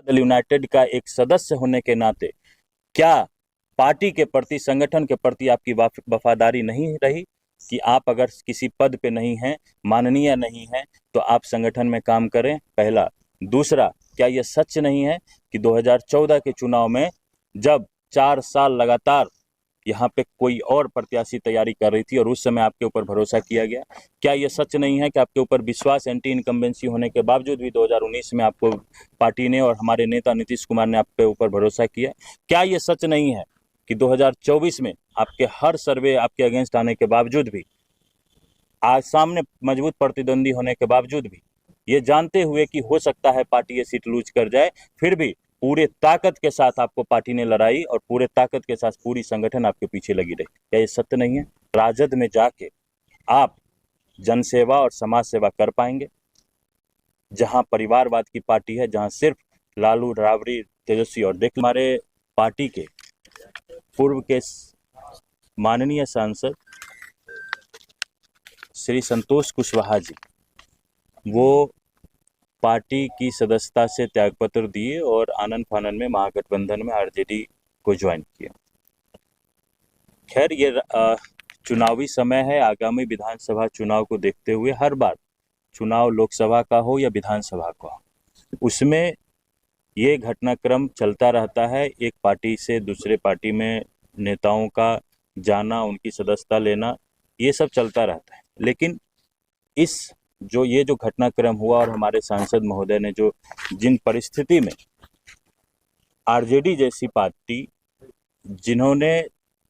दल यूनाइटेड का एक सदस्य होने के नाते क्या पार्टी के प्रति, संगठन के प्रति आपकी वफादारी नहीं रही कि आप अगर किसी पद पे नहीं हैं, माननीय नहीं हैं, तो आप संगठन में काम करें? पहला। दूसरा, क्या यह सच नहीं है कि 2014 के चुनाव में जब 4 साल लगातार यहाँ पे कोई और प्रत्याशी तैयारी कर रही थी और उस समय आपके ऊपर भरोसा किया गया? क्या यह सच नहीं है कि आपके ऊपर विश्वास, एंटी इनकम्बेंसी होने के बावजूद भी 2019 में आपको पार्टी ने और हमारे नेता नीतीश कुमार ने आपके ऊपर भरोसा किया? क्या यह सच नहीं है कि 2024 में आपके हर सर्वे आपके अगेंस्ट आने के बावजूद भी, आज सामने मजबूत प्रतिद्वंदी होने के बावजूद भी, ये जानते हुए कि हो सकता है पार्टी ये सीट लूज कर जाए, फिर भी पूरे ताकत के साथ आपको पार्टी ने लड़ाई और पूरे ताकत के साथ पूरी संगठन आपके पीछे लगी रही? क्या ये सत्य नहीं है? राजद में जाके आप जनसेवा और समाज सेवा कर पाएंगे? जहां परिवारवाद की पार्टी है, जहां सिर्फ लालू, राबड़ी, तेजस्वी और देख हमारे पार्टी के पूर्व के माननीय सांसद श्री संतोष कुशवाहा जी, वो पार्टी की सदस्यता से त्यागपत्र दिए और आनन फानन में महागठबंधन में आरजेडी को ज्वाइन किया। खैर, ये चुनावी समय है। आगामी विधानसभा चुनाव को देखते हुए हर बार चुनाव लोकसभा का हो या विधानसभा का हो, उसमें ये घटनाक्रम चलता रहता है। एक पार्टी से दूसरे पार्टी में नेताओं का जाना, उनकी सदस्यता लेना, ये सब चलता रहता है। लेकिन ये जो घटनाक्रम हुआ और हमारे सांसद महोदय ने जो जिन परिस्थिति में आरजेडी जैसी पार्टी, जिन्होंने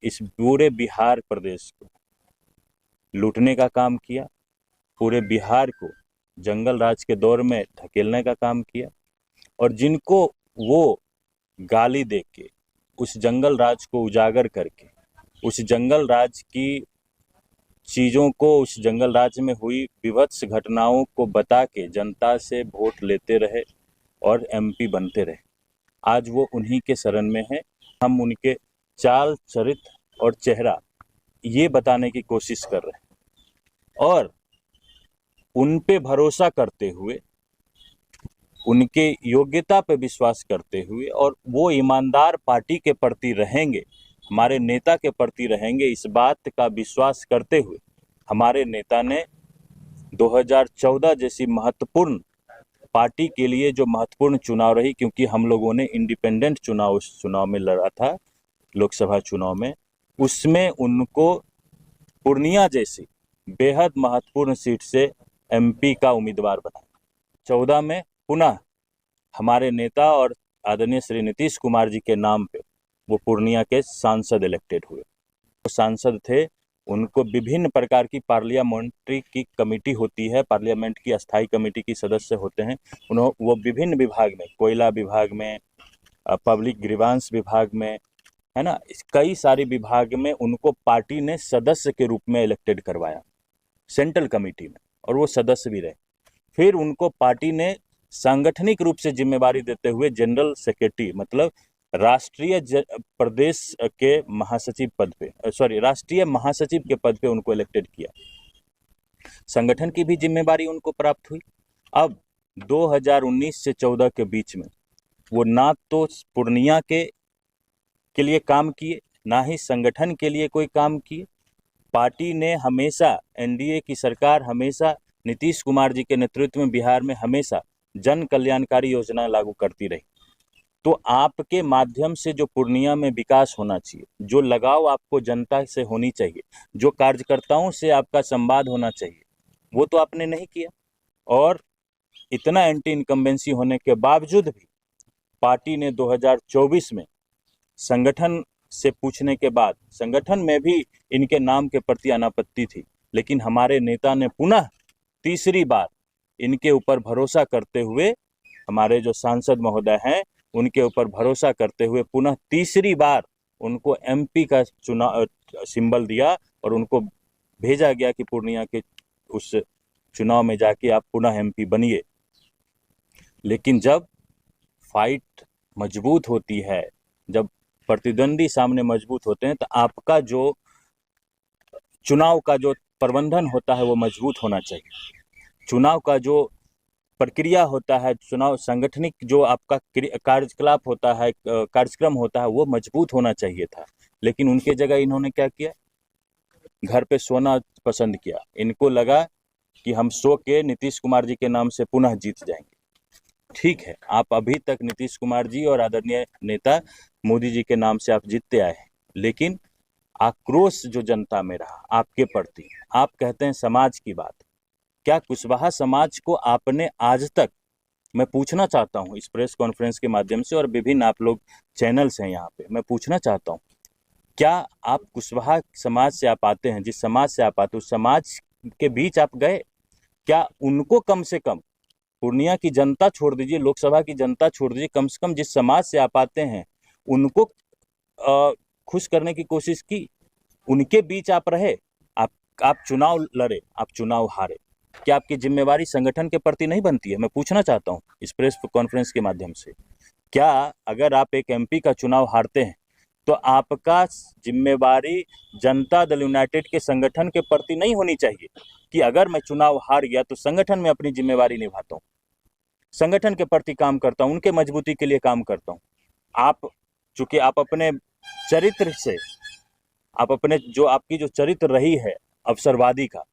इस पूरे बिहार प्रदेश को लूटने का काम किया, पूरे बिहार को जंगल राज के दौर में धकेलने का काम किया, और जिनको वो गाली दे के, उस जंगल राज को उजागर करके, उस जंगल राज की चीज़ों को, उस जंगल राज में हुई विभत्स घटनाओं को बता के जनता से वोट लेते रहे और एमपी बनते रहे, आज वो उन्हीं के शरण में है। हम उनके चाल, चरित्र और चेहरा ये बताने की कोशिश कर रहे हैं और उन पे भरोसा करते हुए, उनके योग्यता पे विश्वास करते हुए, और वो ईमानदार पार्टी के प्रति रहेंगे, हमारे नेता के प्रति रहेंगे, इस बात का विश्वास करते हुए हमारे नेता ने 2014 जैसी महत्वपूर्ण पार्टी के लिए जो महत्वपूर्ण चुनाव रही, क्योंकि हम लोगों ने इंडिपेंडेंट चुनाव उस चुनाव में लड़ा था, लोकसभा चुनाव में, उसमें उनको पूर्णिया जैसी बेहद महत्वपूर्ण सीट से एमपी का उम्मीदवार बनाया। 14 में पुनः हमारे नेता और आदरणीय श्री नीतीश कुमार जी के नाम पे वो पूर्णिया के सांसद इलेक्टेड हुए। वो सांसद थे, उनको विभिन्न प्रकार की पार्लियामेंट्री की कमेटी होती है, पार्लियामेंट की अस्थाई कमेटी की सदस्य होते हैं। वो विभिन्न विभाग में, कोयला विभाग में, पब्लिक ग्रीवांस विभाग में, है ना, कई सारे विभाग में उनको पार्टी ने सदस्य के रूप में इलेक्टेड करवाया सेंट्रल कमेटी में, और वो सदस्य भी रहे। फिर उनको पार्टी ने सांगठनिक रूप से जिम्मेवारी देते हुए जनरल सेक्रेटरी, मतलब राष्ट्रीय प्रदेश के महासचिव पद पे, राष्ट्रीय महासचिव के पद पे उनको इलेक्टेड किया। संगठन की भी जिम्मेवारी उनको प्राप्त हुई। अब 2019 से 14 के बीच में वो ना तो पूर्णिया के लिए काम किए, ना ही संगठन के लिए कोई काम किए। पार्टी ने हमेशा, एनडीए की सरकार हमेशा नीतीश कुमार जी के नेतृत्व में बिहार में हमेशा जन कल्याणकारी योजना लागू करती रही। तो आपके माध्यम से जो पूर्णिया में विकास होना चाहिए, जो लगाव आपको जनता से होनी चाहिए, जो कार्यकर्ताओं से आपका संवाद होना चाहिए, वो तो आपने नहीं किया। और इतना एंटी इनकम्बेंसी होने के बावजूद भी पार्टी ने 2024 में संगठन से पूछने के बाद, संगठन में भी इनके नाम के प्रति अनापत्ति थी, लेकिन हमारे नेता ने पुनः तीसरी बार इनके ऊपर भरोसा करते हुए, हमारे जो सांसद महोदय हैं उनके ऊपर भरोसा करते हुए पुनः तीसरी बार उनको एमपी का चुनाव सिंबल दिया और उनको भेजा गया कि पूर्णिया के उस चुनाव में जाके आप पुनः एमपी बनिए। लेकिन जब फाइट मजबूत होती है, जब प्रतिद्वंदी सामने मजबूत होते हैं, तो आपका जो चुनाव का जो प्रबंधन होता है वो मजबूत होना चाहिए। चुनाव का जो प्रक्रिया होता है, चुनाव सांगठनिक जो आपका कार्यकलाप होता है, कार्यक्रम होता है, वो मजबूत होना चाहिए था। लेकिन उनके जगह इन्होंने क्या किया, घर पे सोना पसंद किया। इनको लगा कि हम सो के नीतीश कुमार जी के नाम से पुनः जीत जाएंगे। ठीक है, आप अभी तक नीतीश कुमार जी और आदरणीय नेता मोदी जी के नाम से आप जीतते आए हैं, लेकिन आक्रोश जो जनता में रहा आपके प्रति, आप कहते हैं समाज की बात, क्या कुशवाहा समाज को आपने आज तक, मैं पूछना चाहता हूं इस प्रेस कॉन्फ्रेंस के माध्यम से, और विभिन्न आप लोग चैनल्स हैं यहाँ पे, मैं पूछना चाहता हूं, क्या आप कुशवाहा समाज से आप आते हैं, जिस समाज से आप आते हैं उस समाज के बीच आप गए? क्या उनको कम से कम, पूर्णिया की जनता छोड़ दीजिए, लोकसभा की जनता छोड़ दीजिए, कम से कम जिस समाज से आप आते हैं उनको खुश करने की कोशिश की? उनके बीच आप रहे, आप चुनाव लड़े, आप चुनाव हारे, क्या आपकी जिम्मेवारी संगठन के प्रति नहीं बनती है? मैं पूछना चाहता हूं इस प्रेस कॉन्फ्रेंस के माध्यम से, क्या अगर आप एक एमपी का चुनाव हारते हैं तो आपका जिम्मेवारी जनता दल यूनाइटेड के संगठन के प्रति नहीं होनी चाहिए कि अगर मैं चुनाव हार गया तो संगठन में अपनी जिम्मेवारी निभाता हूं, संगठन के प्रति काम करता हूं, उनके मजबूती के लिए काम करता हूं। आप चूंकि आप अपने चरित्र से, आप अपने जो आपकी जो चरित्र रही है अवसरवादी का,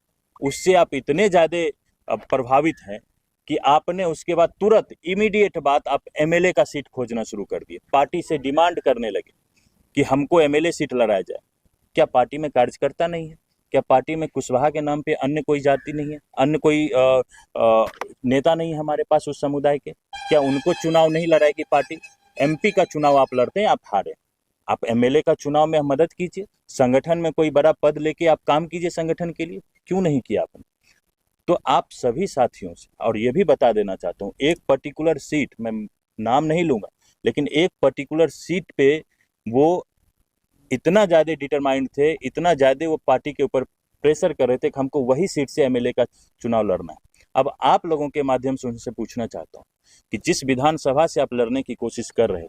उससे आप इतने ज़्यादा प्रभावित हैं कि आपने उसके बाद तुरंत इमीडिएट बात आप एमएलए का सीट खोजना शुरू कर दिए, पार्टी से डिमांड करने लगे कि हमको एमएलए सीट लड़ाया जाए। क्या पार्टी में कार्यकर्ता नहीं है? क्या पार्टी में कुशवाहा के नाम पे अन्य कोई जाति नहीं है, अन्य कोई नेता नहीं है हमारे पास उस समुदाय के? क्या उनको चुनाव नहीं लड़ाएगी पार्टी? एमपी का चुनाव आप लड़ते हैं, आप हारे, आप एमएलए का चुनाव में मदद कीजिए, संगठन में कोई बड़ा पद लेके आप काम कीजिए संगठन के लिए, क्यों नहीं किया आपने? तो आप सभी साथियों से, और ये भी बता देना चाहता हूँ, एक पर्टिकुलर सीट, मैं नाम नहीं लूंगा, लेकिन एक पर्टिकुलर सीट पे वो इतना ज़्यादा डिटरमाइंड थे, इतना ज़्यादा वो पार्टी के ऊपर प्रेशर कर रहे थे कि हमको वही सीट से एमएलए का चुनाव लड़ना है। अब आप लोगों के माध्यम से उनसे पूछना चाहता हूँ कि जिस विधानसभा से आप लड़ने की कोशिश कर रहे थे,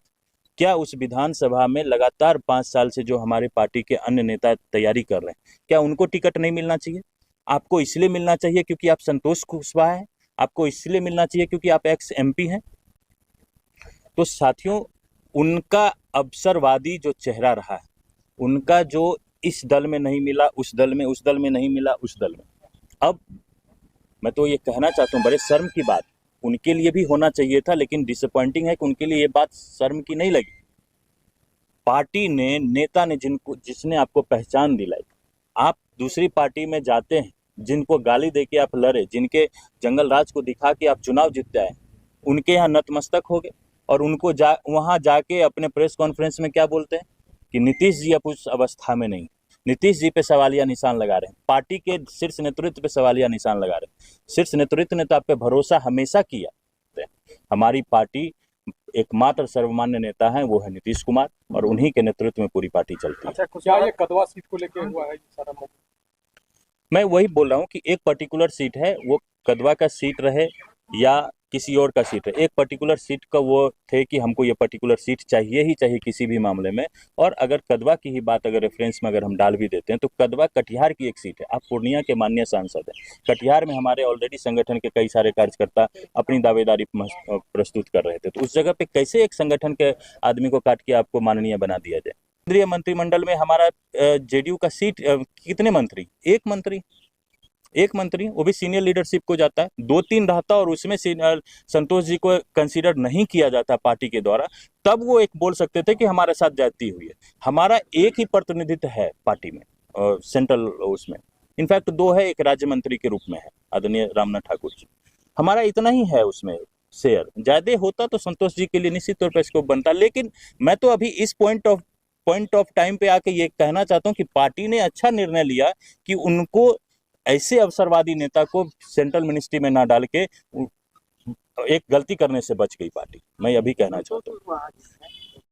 क्या उस विधानसभा में लगातार 5 साल से जो हमारे पार्टी के अन्य नेता तैयारी कर रहे हैं, क्या उनको टिकट नहीं मिलना चाहिए? आपको इसलिए मिलना चाहिए क्योंकि आप संतोष कुशवाहा हैं? आपको इसलिए मिलना चाहिए क्योंकि आप एक्स एमपी हैं? तो साथियों, उनका अवसरवादी जो चेहरा रहा है, उनका जो इस दल में नहीं मिला, उस दल में, उस दल में नहीं मिला, उस दल में, अब मैं तो ये कहना चाहता हूँ, बड़े शर्म की बात, उनके लिए भी होना चाहिए था, लेकिन डिसअपॉइंटिंग है कि उनके लिए ये बात शर्म की नहीं लगी। पार्टी ने, नेता ने जिसने आपको पहचान दिलाई, आप दूसरी पार्टी में जाते हैं, जिनको गाली देके आप लड़े, जिनके जंगल राज को दिखा के आप चुनाव जीतते आए, उनके यहाँ नतमस्तक हो गए, और उनको वहां जाके अपने प्रेस कॉन्फ्रेंस में क्या बोलते हैं कि नीतीश जी अब उस अवस्था में नहीं, नीतीश जी पे सवालिया निशान लगा रहे हैं, पार्टी के शीर्ष नेतृत्व पे सवालिया निशान लगा रहे हैं। शीर्ष नेतृत्व ने तो आप पे भरोसा हमेशा किया। हमारी पार्टी एकमात्र सर्वमान्य नेता है, वो है नीतीश कुमार, और उन्हीं के नेतृत्व में पूरी पार्टी चलती है। अच्छा, क्या ये कदवा सीट को लेके हुआ है सारा मुद्दा? मैं वही बोल रहा हूँ कि एक पर्टिकुलर सीट है, वो कदवा का सीट रहे या किसी और का सीट है, एक पर्टिकुलर सीट का वो थे कि हमको ये पर्टिकुलर सीट चाहिए ही चाहिए किसी भी मामले में। और अगर कदवा की ही बात अगर रेफरेंस में अगर हम डाल भी देते हैं तो कदवा कटिहार की एक सीट है। आप पूर्णिया के माननीय सांसद हैं, कटिहार में हमारे ऑलरेडी संगठन के कई सारे कार्यकर्ता अपनी दावेदारी प्रस्तुत कर रहे थे, तो उस जगह पे कैसे एक संगठन के आदमी को काट के आपको माननीय बना दिया जाए? केंद्रीय मंत्रिमंडल में हमारा जेडीयू का सीट कितने मंत्री? एक मंत्री, वो भी सीनियर लीडरशिप को जाता है, 2-3 रहता और उसमें संतोष जी को कंसीडर नहीं किया जाता पार्टी के द्वारा, तब वो एक बोल सकते थे कि हमारे साथ जाती हुई है। हमारा एक ही प्रतिनिधित्व है पार्टी में, सेंट्रल उसमें, इनफैक्ट 2 है, एक राज्य मंत्री के रूप में है आदरणीय रामनाथ ठाकुर जी, हमारा इतना ही है उसमें शेयर। ज्यादा होता तो संतोष जी के लिए निश्चित तौर पर स्कोप बनता, लेकिन मैं तो अभी इस पॉइंट ऑफ टाइम पे आके ये कहना चाहता हूँ कि पार्टी ने अच्छा निर्णय लिया कि उनको ऐसे अवसरवादी नेता को सेंट्रल मिनिस्ट्री में ना डाल के एक गलती करने से बच गई पार्टी। मैं अभी कहना चाहता हूँ।